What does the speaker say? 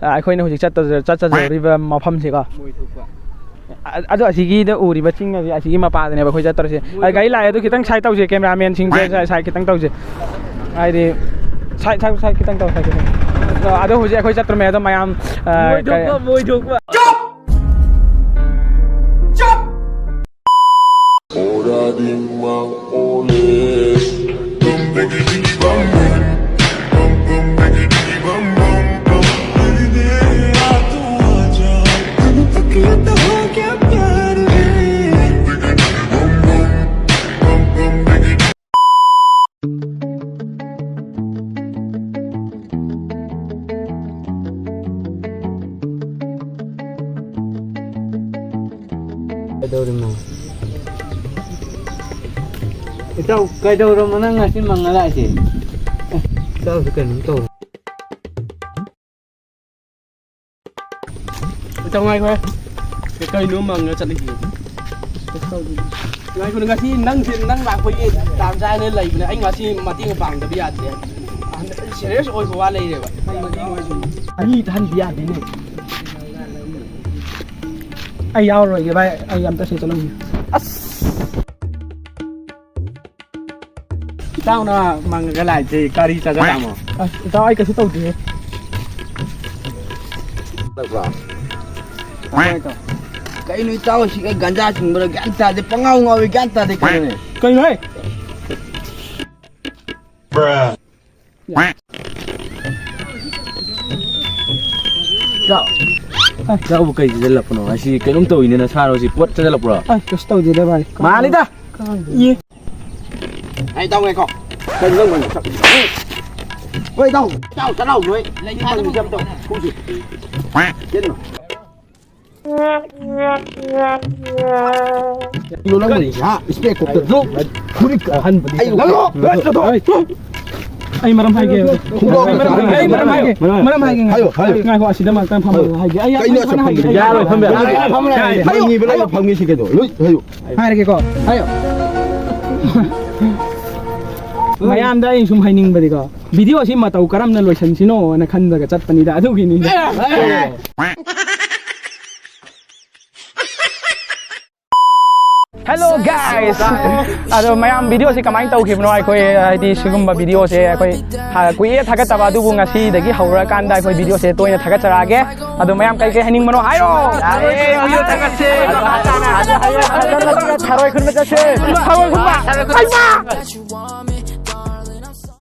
ꯑꯩꯈꯣꯏꯅ ꯍꯧꯖꯤꯛ ꯆꯠꯆꯗꯧꯔꯤꯕ ꯃꯐꯝꯁꯤꯀꯣ ꯑꯗꯣ ꯑꯁꯤꯒꯤꯗ ꯎꯔꯤꯕ ꯆꯤꯡ ꯑꯁꯤ ꯑꯁꯤꯒꯤ ꯃꯄꯥꯗꯅꯦꯕ ꯑꯩꯈꯣꯏ ꯆꯠꯇꯧꯔꯤꯁꯦ ꯒꯥꯔꯤ ꯂꯥꯛꯑꯦ ꯑꯗꯨ ꯈꯤꯇꯪ ꯁꯥꯏꯠ ꯇꯧꯁꯦ ꯀꯦꯃꯦꯔꯥꯃꯦꯟꯁꯤꯡꯁꯦ ꯁꯥꯏꯠ ꯈꯤꯇꯪ ꯇꯧꯁꯦ ꯍꯥꯏꯗꯤ ꯁꯥꯏꯠ ꯈꯤꯇꯪ ꯇꯧ ꯁꯥꯏꯠ ꯈꯤꯇꯪ ꯑꯗꯣ ꯍꯧꯖꯤꯛ ꯑꯩꯈꯣꯏ ꯆꯠꯇ꯭ꯔꯃꯦ ꯑꯗꯣ ꯃꯌꯥꯝ ꯃꯣꯏꯊꯣꯛꯄ Itaw, kaidaw mo na nga si mga lasi. Itaw, sa kanong to. Itaw ngay ko eh. Kay no mga chat lagi. Ngay ko nga si nang lạc ko yi tam sai nên lầy anh nga si mà tiếng vàng da biat de. Serious oi ko wa lầy de ba. Ai than biat de ne. Ai yao rồi cái bay, ai am ta sẽ cho nó. Tao na mang cái lại thì cari ta ra mà. Tao ai cái số tàu gì? Được rồi. Cái nuôi tao chỉ cái ganja chúng bây giờ ganja thì băng ngao ngao với ganja thì cái này. Cái này. Tao. Tao một cái gì lập nó, chỉ cái nông tồi này là sao rồi, chỉ quất cho lập rồi. Cái tàu gì đây vậy? Mà đi ta. Gì? Ai tao nghe con. Cái lưng mình. Ôi đâu? Tao sao đâu rồi? Lấy hai cái dâm tao. Không gì. Chết rồi. Lu lang ni ha, spek ko tadlo. Kurik han ba? Ay, ay maram hai ge. Ay maram hai ge. Maram hai ge. Hayo, hayo. Ngai ko asida ma tan pham hai ge. Ay ya sa pham. Ya rồi pham. Hayo ni bela pham ni sike do. Lui, hayo. Hai ge ko. Hayo. Mayam da sum haining badi ko. Video si ma tau karam na loisan sino na khan da chat pani da adu gi ni. Hello guys. Ado mayam video se kamai tau khibno ai khoi di sigumba video se khoi kui thagat taba du bunga si dagi haura kan da khoi video se toina thagat charage ado mayam kai kai haning mano hayo video thagat se tharoi khun ma se tharoi khun ma